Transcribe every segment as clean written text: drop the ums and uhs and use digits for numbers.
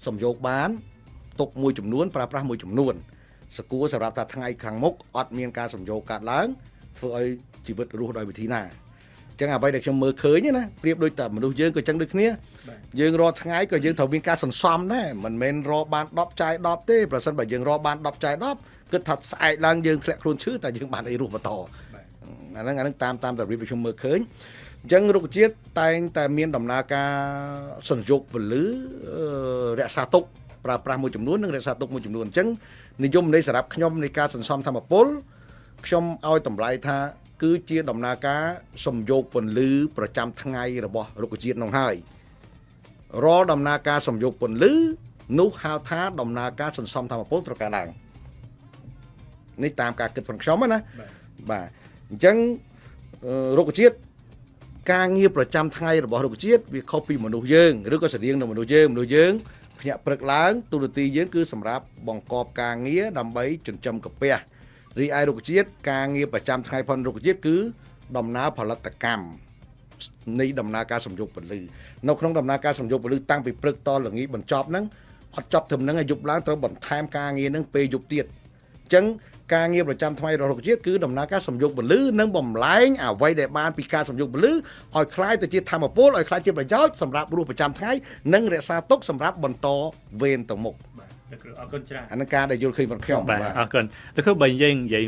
សំយោគបានទុកមួយចំនួនប្រើប្រាស់មួយចំនួនសកួរសម្រាប់ថាថ្ងៃខាងមុខអត់មានការសំយោគកាត់ឡើងធ្វើឲ្យជីវិតរស់ដោយវិធីណាអញ្ចឹងអ្វីដែលខ្ញុំមើលឃើញណាប្រៀបដូចតែមនុស្សយើងក៏អញ្ចឹងដូចគ្នាយើងរាល់ថ្ងៃក៏យើងត្រូវមានការសន្សំដែរមិនមែនរកបាន10ចាយ10ទេប្រសិនបើយើងរកបាន10ចាយ10គិតថាស្អែកឡើងយើងធ្លាក់ខ្លួនឈឺតែយើងបានអីរស់បន្តអាហ្នឹងតាមរបៀបដែលខ្ញុំមើលឃើញអញ្ចឹងរុក្ខជាតិតែងតែមានដំណើរការសន្យោគពលឺរក្សាទុកប្រើប្រាស់មួយចំនួននិងរក្សាទុកមួយចំនួនអញ្ចឹងនិយមនៃសម្រាប់ខ្ញុំនៃការសន្សំធម្មពលខ្ញុំឲ្យតម្លៃថាគឺជាដំណើរការសំយោគពន្លឺប្រចាំថ្ងៃរបស់រុក្ខជាតិនោះហើយរាល់ដំណើរការសំយោគពន្លឺនោះហៅថាដំណើរការសន្សំធម្មពលត្រូវកើតឡើងនេះតាមការគិតរបស់ខ្ញុំណាបាទអញ្ចឹងរុក្ខជាតិការងារប្រចាំថ្ងៃរបស់រុក្ខជាតិវាខុសពីមនុស្សយើងឬក៏ស្រដៀងនឹងមនុស្សយើងភ្ញាក់ព្រឹកឡើងទូរទស្សន៍យើងគឺសម្រាប់បង្កប់ការងារដើម្បីចិញ្ចឹមកាពះរីឯរុក្ខជាតិការងារប្រចាំថ្ងៃផងរុក្ខជាតិគឺដំណើរផលិតកម្មនៃដំណើរការសំយោគពន្លឺនៅក្នុងដំណើរការសំយោគពន្លឺតាំងពីព្រឹកតល្ងាចបញ្ចប់ហ្នឹងអត់ចប់ត្រឹមហ្នឹងឲ្យយប់ឡើងត្រូវបន្ថែមការងារហ្នឹងពេលយប់ទៀតអញ្ចឹងការងារប្រចាំថ្ងៃរបស់រុក្ខជាតិគឺដំណើរការសំយោគពន្លឺនិងបំលែងអ្វីដែលបានពីការសំយោគពន្លឺឲ្យคล้ายទៅជាធម្មពលឲ្យคล้ายជាប្រយោជន៍សម្រាប់រស់ប្រចាំថ្ងៃនិងរក្សាទុកសម្រាប់បន្តវេនទៅមុខលោកគ្រូអរគុណច្រើនអានឹងការដែលយល់ឃើញរបស់ខ្ញុំបាទអរគុណលោកគ្រូបើយើងនិយាយ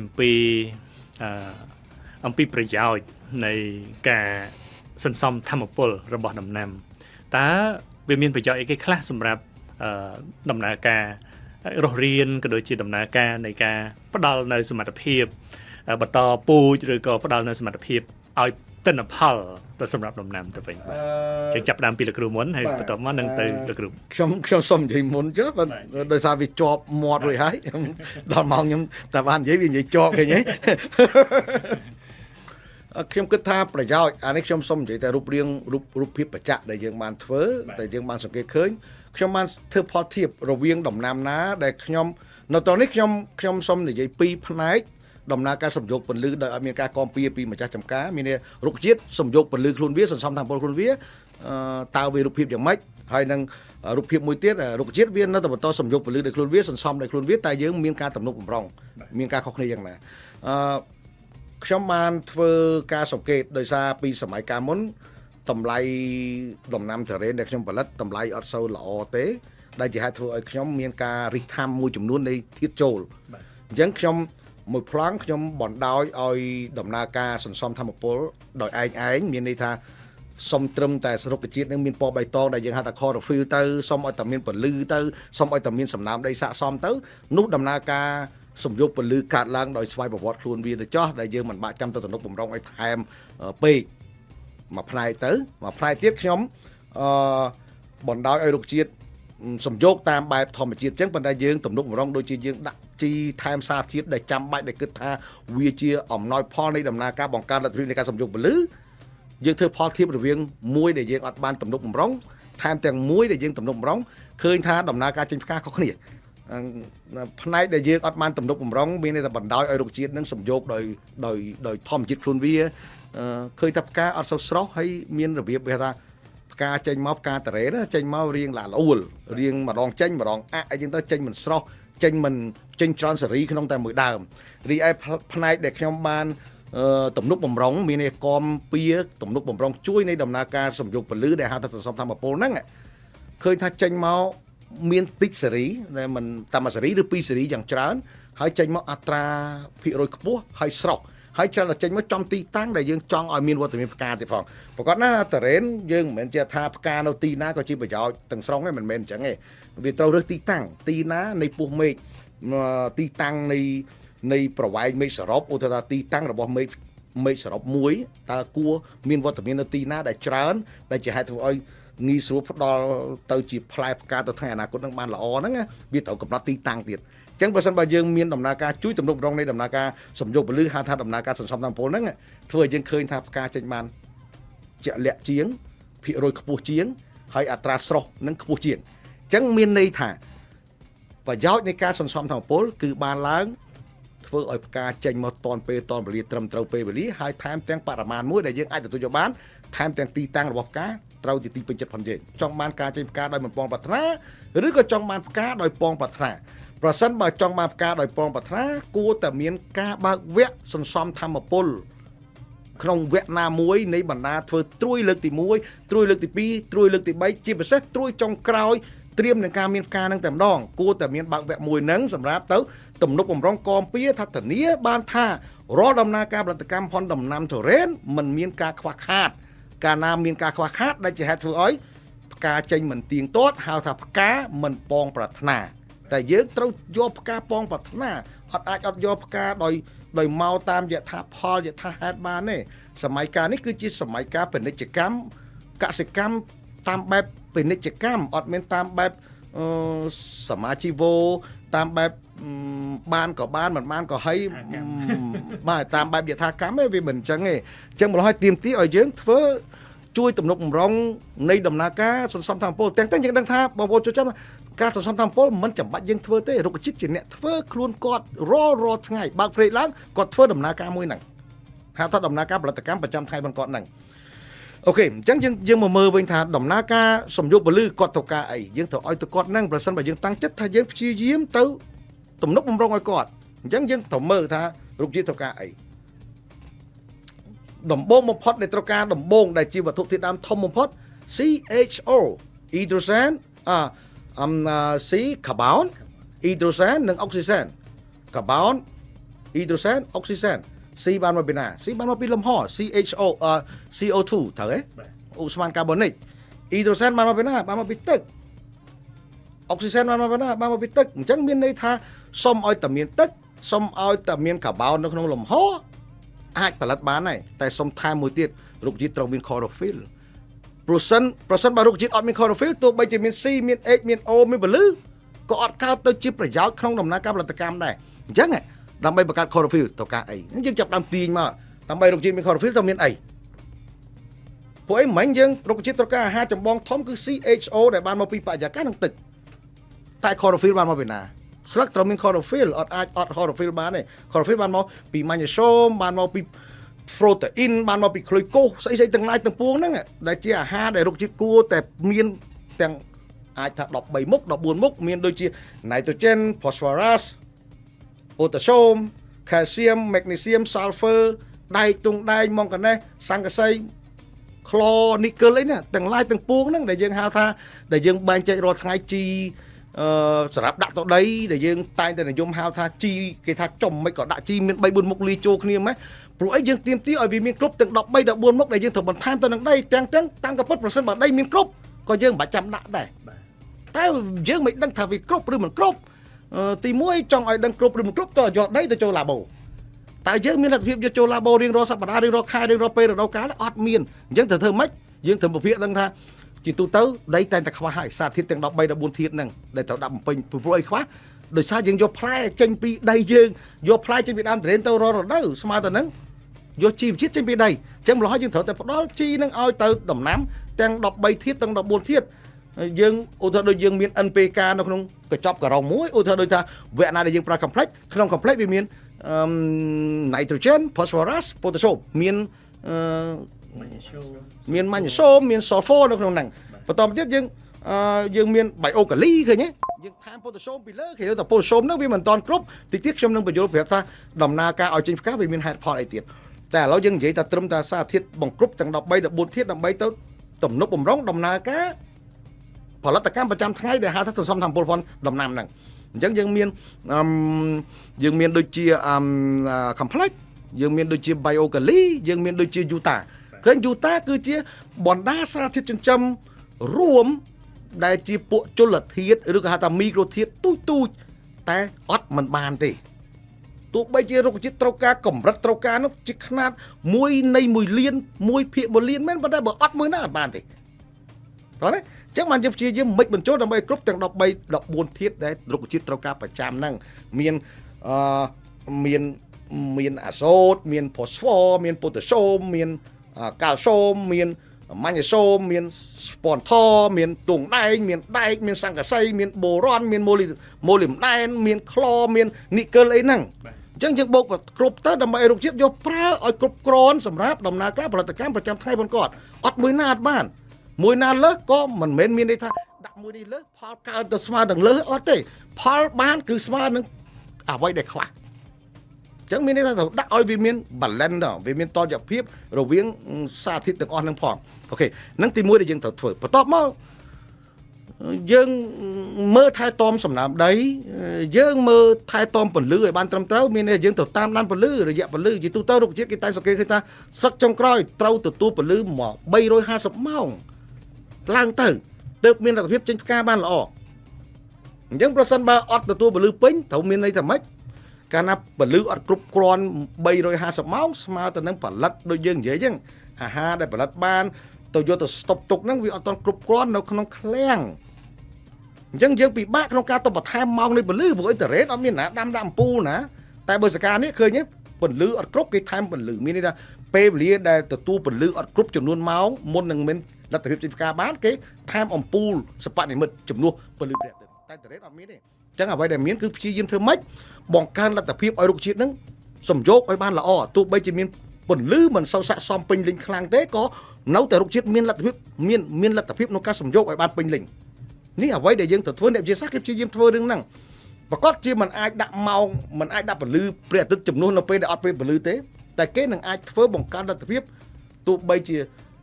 អំពីប្រយោជន៍នៃការសន្សំធម្មពលរបស់ដំណាំតើវាមានប្រយោជន៍អីគេខ្លះសម្រាប់ដំណើរការរស់រានក៏ដូចជាដំណើរការនៃការផ្ដល់នៅសមត្ថភាពបន្តពូជឬក៏ផ្ដល់នៅសមត្ថភាពឲ្យទិន្នផលទៅសម្រាប់ដំណាំទៅវិញចឹងចាប់ផ្ដើមពីលោកគ្រូមុនហើយបន្តមកនឹងទៅលោកគ្រូខ្ញុំសុំនិយាយមុនចុះដោយសារវាជាប់មាត់រួចហើយដល់ម៉ោងខ្ញុំតែបាននិយាយវានិយាយជាប់ឃើញទេខ្ញុំគិតថាប្រយោជន៍អានេះខ្ញុំសុំនិយាយតែរូបភាពបច្ចៈដែលយើងបានធ្វើតែយើងបានសង្កេតឃើញខ្ញុំបានធ្វើផលធៀបរវាងដំណាំណាដែលខ្ញុំនៅតនេះខ្ញុំសុំនិយាយពីរផ្នែកដំណើរការសំយោគពន្លឺដោយអត់មានការគាំពៀពីម្ចាស់ចំការមានរុក្ខជាតិសំយោគពន្លឺខ្លួនវាសន្សំធម្មពលខ្លួនវាតើវារូបភាពយ៉ាងម៉េចហើយនឹងរូបភាពមួយទៀតរុក្ខជាតិវានៅតែបន្តសំយោគពន្លឺដោយខ្លួនវាសន្សំដោយខ្លួនវាតែយើងមានការទំនុកបំរុងមានការខុសគ្នាយ៉ាងណាខ្ញុំបានធ្វើការសង្កេតដោយសារពីសម័យកាលមុនតម្លៃដំណាំចរេនដែលខ្ញុំផលិតតម្លៃអត់សូវល្អទេដែលជាហេតុធ្វើឲ្យខ្ញុំមានការរិះថាំមួយចំនួននៃធាតុចូលអញ្ចឹងខ្ញុំមួយប្លង់ខ្ញុំបណ្ដោយឲ្យដំណើរការសន្សំធម្មពលដោយឯងមានន័យថាសុំត្រឹមតែរុក្ខជាតិនឹងមានពណ៌បៃតងដែលយើងហៅថា chlorophyll ទៅសុំឲ្យតែមានពន្លឺទៅសុំឲ្យតែមានសំណើមដីស័កសមទៅនោះដំណើរការសំយោគពន្លឺកាត់ឡើងដោយស្វ័យប្រវត្តិខ្លួនវាទៅចោះដែលយើងមិនបាច់ចាំទៅទំនុកបំរុងឲ្យថែមពេកមួយផ្នែកទៅមួយផ្នែកទៀតខ្ញុំបណ្ដោយឲ្យរុក្ខជាតិសំយោគតាមបែបធម្មជាតិអញ្ចឹងប៉ុន្តែយើងទំនុកបំរុងដូចជាយើងដាក់ជីថែមសារធាតុដែលចាំបាច់ដែលគិតថាវាជាអំណោយផលនៃដំណើរការបង្កើតលទ្ធភាពនៃការសំយោគពន្លឺយើងធ្វើផលធៀបរវាងមួយដែលយើងអត់បានទំនុកបំរុងថែមទាំងមួយដែលយើងទំនុកបំរុងឃើញថាដំណើរការចេញផ្កាខុសគ្នាផ្នែកដែលយើងអត់បានទំនុកបំរុងមានតែបណ្ដោយឲ្យរុក្ខជាតិនឹងសំយោគដោយធម្មជាតិខ្លួនវាឃើញថាផ្កាអត់សូវស្រស់ហើយមានរបៀបវាថាផ្កាចេញមកផ្កាតរ៉េនចេញមករៀងឡាល្អួលរៀងម្ដងចេញម្ដងអាក់អីចឹងទៅចេញមិនស្រស់ចេញច្រើនសេរីក្នុងតែមួយដើមរីឯផ្នែកដែលខ្ញុំបានទំនុកបំរុងមានឯកមពីទំនុកបំរុងជួយនៃដំណើរការសំយោគពន្លឺដែលហៅថាសន្សំធម្មពលហ្នឹងឃើញថាចេញមកមានតិចសេរីដែលមិនតាមសេរីឬ2សេរីយ៉ាងច្រើនហើយចេញមកអត្រាភាគរយខ្ពស់ហើយស្រស់ហើយច្រើនតែចេញមកចំទីតាំងដែលយើងចង់ឲ្យមានវត្តមានផ្កាទៀតផងប្រកបណាតរ៉េនយើងមិនមែនជាថាផ្កានៅទីណាក៏ជាប្រយោជន៍ទាំងស្រុងទេមិនមែនអញ្ចឹងទេវាត្រូវរើសទីតាំងទីណានៃពោះមេឃទីតាំងនៃប្រវែងមេឃសរុបឧទាហរណ៍ទីតាំងរបស់មេឃសរុបមួយតើគួរមានវត្តមាននៅទីណាដែលច្រើនដែលជាហេតុធ្វើឲ្យងាយស្រួលផ្ដល់ទៅជាផ្លែផ្កាទៅថ្ងៃអនាគតនឹងបានល្អហ្នឹងវាត្រូវកំណត់ទីតាំងទៀតអញ្ចឹងបើសិនបើយើងមានដំណើរការជួយទំនុកម្ដងនៃដំណើរការសំយោគពន្លឺហៅថាដំណើរការសន្សំធម្មពលហ្នឹងធ្វើឲ្យយើងឃើញថាផ្កាចេញបានជាក់លាក់ជាងភាគរយខ្ពស់ជាងហើយអត្រាស្រស់នឹងខ្ពស់ជាងអញ្ចឹងមានន័យថាប្រយោជន៍នៃការសន្សំធម្មពលគឺបានឡើងធ្វើឲ្យផ្កាចេញមកតនពេលតនវេលាត្រឹមត្រូវពេលវេលាហើយថែមទាំងបរិមាណមួយដែលយើងអាចទទួលយកបានថែមទាំងទីតាំងរបស់ផ្កាត្រូវជាទីពេញចិត្តផងយើងចង់បានការចេញផ្កាដោយមិនបងប្រាថ្នា ឬក៏ចង់បានផ្កាដោយពងប្រាថ្នាប្រសិនបើចង់បានផ្កាដោយពងប្រាថ្នាគួរតែមានការបើកវគ្គសន្សំធម្មពលក្នុងវគ្គណាមួយនៃបណ្ដាធ្វើត្រួយលើកទី1ត្រួយលើកទី2ត្រួយលើកទី3ជាពិសេសត្រួយចុងក្រោយត្រៀមនឹងការមានផ្កានឹងតែម្ដងគួរតែមានបើកវគ្គមួយនឹងសម្រាប់ទៅទំនុកបំរុងកមពៀថាធានាបានថារាល់ដំណើរការផលិតកម្មផុនដំណាំទុរេនមិនមានការខ្វះខាតកាលណាមានការខ្វះខាតដែលជាហេតុធ្វើឲ្យផ្កាចេញមិនទៀងទាត់ហៅថាផ្កាមិនពងប្រាថ្នាតែយើងត្រូវយកផ្កាពងប្រាថ្នាអត់អាចអត់យកផ្កាដោយមកតាមយថាផលយថាហេតុបានទេសម័យកាលនេះគឺជាសម័យកាលពាណិជ្ជកម្មកសិកម្មតាមបែបពាណិជ្ជកម្មអត់មានតាមបែបសមាជីវោតាមបែបបានក៏បានមិនបានក៏ហើយបាទតាមបែបយថាកម្មទេវាមិនអញ្ចឹងទេអញ្ចឹងម្ល៉េះឲ្យទៀមទីឲ្យយើងធ្វើជួយទំនុកបំរុងនៃដំណើរការសន្សំធម្មពលទាំងយើងដឹងថាបងប្អូនចូលចិត្តការសន្សំធម្មពលមិនចាំបាច់យើងធ្វើទេរុក្ខជាតិជាអ្នកធ្វើខ្លួនគាត់រាល់ថ្ងៃបើកព្រែកឡើងគាត់ធ្វើដំណើរការមួយហ្នឹងហៅថាដំណើរការផលិតកម្មប្រចាំថ្ងៃរបស់គាត់ហ្នឹងអូខេអញ្ចឹងយើងមកមើលវិញថាដំណើរការសំយោគពលឺគាត់ត្រូវការអីយើងត្រូវឲ្យទៅគាត់ហ្នឹងប្រសិនបើយើងតាំងចិត្តថាយើងព្យាយាមទៅទំនុកបំរុងឲ្យគាត់អញ្ចឹងយើងត្រូវមើលថារុក្ខជាតិត្រូវការអីដំបូងបំផុតដែលត្រូវការដំបូងដែលជាវត្ថុធាតុដើមធំបំផុត CHO hydrogen C carbon hydrogen និង oxygen carbon hydrogen oxygen C បានមកពីណា C បានមកពីលំហ CHO CO2 ត្រូវទេឧស្ម័នកាបូនិក hydrogen បានមកពីណាបានមកពីទឹក oxygen បានមកពីណាបានមកពីទឹកអញ្ចឹងមានន័យថាសុំឲ្យតែមានទឹកសុំឲ្យតែមាន carbon នៅក្នុងលំហអាចផលិតបានហើយតែសុំថែមមួយទៀតរុក្ខជាតិត្រូវមាន chlorophyll ប្រសិនបើរុក្ខជាតិអត់មាន chlorophyll ទោះបីជាមាន C មាន H មាន O មានពលឺក៏អត់កើតទៅជាប្រយោជន៍ក្នុងដំណើរការផលិតកម្មដែរអញ្ចឹងដើម្បីបង្កើត chlorophyll ត្រូវការអីយើងចាប់ដើមទាញមកដើម្បីរុក្ខជាតិមាន chlorophyll ត្រូវមានអីពួកអីមិញយើងរុក្ខជាតិត្រូវការអាហារចម្បងធំគឺ CHO ដែលបានមកពីបរិយាកាសនិងទឹកតែ chlorophyll បានមកពីណាស្លឹកត្រូវមាន chlorophyll អត់អាចអត់ chlorophyll បានទេ chlorophyll បានមកពី magnesium បានមកពី protein បានមកពី glucose ស្អីៗទាំងឡាយទាំងពួងហ្នឹងដែលជាអាហារដែលរុក្ខជាតិគួរតែមានទាំងអាចថា13មុខ14មុខមានដូចជា nitrogen phosphorus potassium calcium magnesium sulfur ដែកទង់ដែងម៉ង់កាណេសសង្កសីក្លនីកឹលអីណាទាំងឡាយទាំងពួងហ្នឹងដែលយើងហៅថាដែលយើងបែងចែករាល់ថ្ងៃជីសម្រាប់ដាក់ទៅដីដែលយើងតែងតែនិយមហៅថាជីគេថាចំមិនក៏ដាក់ជីមាន3 4មុខលាយចូលគ្នាម៉េចព្រោះអីយើងទៀមទីឲ្យវាមានគ្រប់ទាំង13 14មុខដែលយើងត្រូវបន្ថែមទៅនឹងដីទាំងតាមក៏ពិតប្រសិនបើដីមានគ្រប់ក៏យើងមិនបាច់ចាំដាក់ដែរតែយើងមិនដឹងថាវាគ្រប់ឬមិនគ្រប់ទី1ចង់ឲ្យដឹងគ្រប់ឬមិនគ្រប់តើយកដីទៅចូលឡាបូតែយើងមានលទ្ធភាពយកចូលឡាបូរៀងរាល់សប្តាហ៍រៀងរាល់ខែរៀងរាល់ពេលរដូវកាលអត់មានអញ្ចឹងត្រូវធ្វើម៉េចយើងត្រូវពិភាក្សាដឹងថាជាទូទៅដីតែងតែខ្វះហើយសារធាតុទាំង13 14ធាតុហ្នឹងដែលត្រូវដាក់បំពេញព្រោះអីខ្វះដោយសារយើងយកផ្លែចេញពីដីយើងយកផ្លែចេញពីដើមទុរេនទៅរដូវស្មើទៅនឹងយកជីវជាតិចេញពីដីអញ្ចឹងម្ល៉េះយើងត្រូវតែផ្ដល់ជីហ្នឹងឲ្យទៅដំណាំទាំង13ធាតុទាំង14ធាតុយើងឧទាហរណ៍ដូចយើងមាន NPK នៅក្នុងកញ្ចប់ការ៉ុងមួយឧទាហរណ៍ដូចថាវគ្គណាដែលយើងប្រើ complex ក្នុង complex វាមានnitrogen phosphorus potassium មានmagnesium មាន sulfur នៅក្នុងហ្នឹងបន្តមកទៀតយើងមាន biokali ឃើញទេយើងថែម potassium ពីលើគេហៅថា potassium ហ្នឹងវាមិនតាន់គ្រប់តិចទៀតខ្ញុំនឹងបញ្យល់ប្រាប់ថាដំណើរការឲ្យចេញផ្កាវាមានហេតុផលអីទៀតតែឥឡូវយើងនិយាយថាត្រឹមតែសារធាតុបង្គ្រប់ទាំង13 14ធាតុដើម្បីទៅទំនុកបំរុងដំណើរការផលិតកម្មប្រចាំថ្ងៃដែលហៅថាសន្សំធម្មពលផងដំណាំហ្នឹងអញ្ចឹងយើងមានដូចជាcomplex យើងមានដូចជា biokali យើងមានដូចជា Yuta ឃើញ Yuta គឺជាបណ្ដាសារធាតុចិញ្ចឹមរួមដែលជាពួកជលធាតុឬក៏ហៅថាមីក្រូធាតុទូចតែអត់មិនបានទេទោះបីជារុក្ខជាតិត្រូវការកម្រិតត្រូវការនោះជាຂະຫນាត1នៃ1លាន1ភាគ1លានមែនប៉ុន្តែបើអត់មួយណាអត់បានទេតោះណាអញ្ចឹងបានយើងព្យាយាមមិនបញ្ចូលដើម្បីគ្រប់ទាំង13 14ធាតុដែលរុក្ខជាតិត្រូវការប្រចាំហ្នឹងមានអាសូតមានផូស្វ័រមានប៉ូតាស្យូមមានកាល់ស្យូមមានម៉ាញ៉េស្យូមមានស្ពនថមានទង់ដែងមានដែកមានសង្កសីមានបូរ៉នមានម៉ូលីមដែនមានក្លមាននីកឹលអីហ្នឹងអញ្ចឹងយើងបូកគ្រប់ទៅដើម្បីឲ្យរុក្ខជាតិយកប្រើឲ្យគ្រប់គ្រាន់សម្រាប់ដំណើរការផលិតកម្មប្រចាំថ្ងៃរបស់គាត់អត់មួយណាអត់បានមួយណាលើសក៏មិនមែនមានន័យថា ដាក់មួយនេះលើផលកើតទៅស្មើនឹងលើអត់ទេផលបានគឺស្មើនឹងអ្វីដែលខ្វះអញ្ចឹងមានន័យថាត្រូវដាក់ឲ្យវាមាន balance ដល់វាមានតលយភាពរវាងសារធាតុទាំងអស់ហ្នឹងផងអូខេហ្នឹងទី1ដែលយើងត្រូវធ្វើបន្ទាប់មកយើងមើលថែទាំសំណើមដីយើងមើលថែទាំពន្លឺឲ្យបានត្រឹមត្រូវមានន័យយើងត្រូវតាមដានពន្លឺរយៈពន្លឺជាទូទៅរុក្ខជាតិគេតែសង្កេតឃើញថាសឹកចុងក្រោយត្រូវទទួលពន្លឺមក350ម៉ោងឡើងទៅទើបមានលទ្ធភាពចេញផ្កាបានល្អអញ្ចឹងប្រសិនបើអត់ទទួលពន្លឺពេញត្រូវមានន័យថាម៉េចកាលណាពន្លឺអត់គ្រប់គ្រាន់350ម៉ោងស្មើទៅនឹងផលិតដូចយើងនិយាយអញ្ចឹងអាហារដែលផលិតបានទៅយកទៅស្តុបទុកហ្នឹងវាអត់ទាន់គ្រប់គ្រាន់នៅក្នុងឃ្លាំងអញ្ចឹងយើងពិបាកក្នុងការទៅបន្ថែមម៉ោងនៃពន្លឺព្រោះអ៊ីនធឺណិតអត់មានណាដាំដាក់អំពូលណាតែបើសកានេះឃើញទេពន្លឺអត់គ្រប់គេថែមពន្លឺមានន័យថាពេលវេលាដែលទទួលពន្លឺអត់គ្រប់ចំនួនម៉ោងមុននឹងមានលទ្ធភាពចេញផ្កាបានគេថែមអំពូលសពនិមិត្តចំនួនពន្លឺព្រះអាទិត្យតែអ៊ីនធឺណិតអត់មានទេអញ្ចឹងអ្វីដែលមានគឺព្យាយាមធ្វើម៉េចបង្កើនលទ្ធភាពឲ្យរុក្ខជាតិហ្នឹងសំយោគឲ្យបានល្អទោះបីជាមានពន្លឺមិនសូវស័ក្តិសមពេញលេញខ្លាំងទេក៏នៅតែរុក្ខជាតិមានលទ្ធភាពមានលទ្ធភាពក្នុងការសំយោគឲ្យបានពេញលេញនេះអ្វីដែលយើងត្រូវធ្វើអ្នកវិទ្យាសាស្ត្រគេព្យាយាមធ្វើរឿងហ្នឹងប្រកាសជាមិនអាចដាក់ម៉ោងមិនអាចដាក់ពន្លឺព្រះអាទិត្យចំនួននៅពេលដែលអត់ពេលពន្លឺទេតែគេនឹងអាចធ្វើបង្កើនលទ្ធភាពទោះបីជា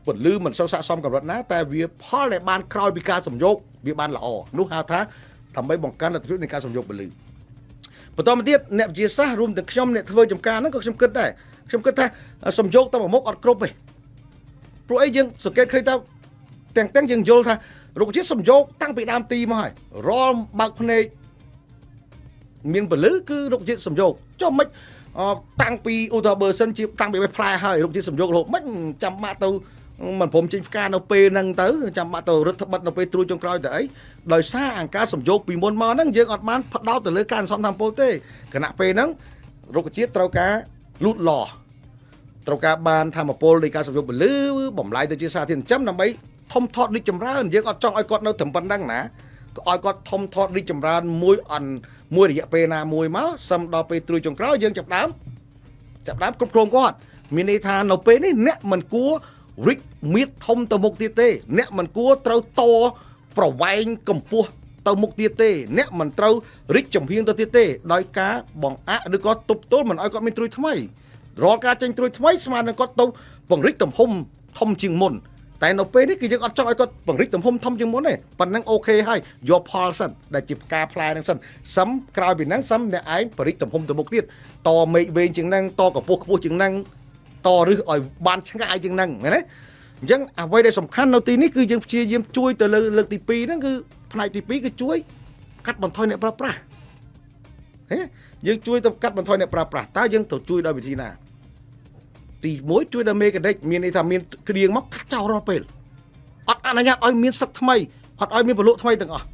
ពន្លឺមិនសូវស័ក្តិសមកម្រិតណាតែវាផលដែលបានក្រោយពីការសំយោគវាបានល្អនោះហៅថាដើម្បីបង្កើនលទ្ធភាពនៃការសំយោគពន្លឺបន្តមកទៀតអ្នកវិទ្យាសាស្ត្ររួមទាំងខ្ញុំអ្នកធ្វើចំការហ្នឹងក៏ខ្ញុំគិតដែរខ្ញុំគិតថាសំយោគទៅមុខអត់គ្រប់ទេព្រោះអីយើងសង្កេតឃើញថាទាំងយើងយល់ថារុក្ខជាតិសំយោគតាំងពីដើមទីមកហើយរាល់បើកភ្នែកមានពលឺគឺរុក្ខជាតិសំយោគចុះមិនតាំងពីឧទាហរណ៍បើសិនជាតាំងពីផ្លែហើយរុក្ខជាតិសំយោគរហូតមិនចាំបាក់ទៅមិនព្រមចេញផ្កានៅពេលហ្នឹងទៅចាំបាក់ទៅរឹតបិទនៅពេលត្រួយចុងក្រោយទៅអីដោយសារអង្ការសំយោគពីមុនមកហ្នឹងយើងអត់បានផ្ដោតទៅលើការសន្សំថាមពលទេគណៈពេលហ្នឹងរុក្ខជាតិត្រូវការលូតលាស់ត្រូវការបានថាមពលនៃការសំយោគពលឺបំលែងទៅជាសារធាតុចិញ្ចឹមដើម្បីធំធាត់រីកចម្រើនយើងអត់ចង់ឲ្យគាត់នៅត្រឹមប៉ុណ្ណឹងណាក៏ឲ្យគាត់ធំធាត់រីកចម្រើនមួយរយៈពេលណាមួយមកសឹមដល់ពេលត្រួយចុងក្រោយយើងចាប់ដើមគ្រប់គ្រងគាត់មានន័យថានៅពេលនេះអ្នកមិនគួររីកមៀតធំទៅមុខទៀតទេអ្នកមិនគួរត្រូវតប្រវែងកម្ពស់ទៅមុខទៀតទេអ្នកមិនត្រូវរីកចំហៀងទៅទៀតទេដោយការបង្អាក់ឬក៏ទប់ទល់មិនឲ្យគាត់មានត្រួយថ្មីរាល់ការចេញត្រួយថ្មីស្មើនឹងគាត់ទៅពង្រីកទំហំធំជាងមុនតែនៅពេលនេះគឺយើងអត់ចង់ឲ្យគាត់ពង្រីកទំហំធំជាងមុនទេប៉ុណ្ណឹងអូខេហើយយកផលសិនដែលជាផ្កាផ្លែហ្នឹងសិនសឹមក្រោយពីហ្នឹងសឹមអ្នកឯងបរិទ្ធទំហំទៅមុខទៀតតមេឃវែងជាងហ្នឹងតកម្ពស់ខ្ពស់ជាងហ្នឹងតរឹសឲ្យបានឆ្ងាយជាងហ្នឹងមែនទេអញ្ចឹងអ្វីដែលសំខាន់នៅទីនេះគឺយើងព្យាយាមជួយទៅលើកទី2ហ្នឹងគឺផ្នែកទី2គឺជួយកាត់បន្ថយអ្នកប្រើប្រាស់ហេយើងជួយទៅកាត់បន្ថយអ្នកប្រើប្រាស់តើយើងត្រូវជួយដោយវិធីណាទី1ជួយដល់មេកានិកមានន័យថាមានគ្រៀងមកកាត់ចោលរាល់ពេលអត់អនុញ្ញាតឲ្យមានសឹកថ្មីអត់ឲ្យមានពលក់ថ្មីទាំងអស់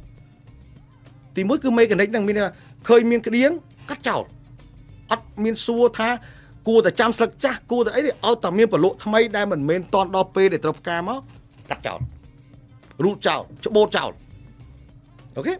ទី1គឺមេកានិកហ្នឹងមានថាឃើញមានគ្រៀងកាត់ចោលអត់មានសួរថាគួរតែចាំស្លឹកចាស់គួរតែអីទេឲ្យតែមានពលក់ថ្មីដែលមិនមែនតន់ដល់ពេលដែលត្រូវផ្កាមកកាត់ចោលរូតចោលច្បូតចោលអូខេ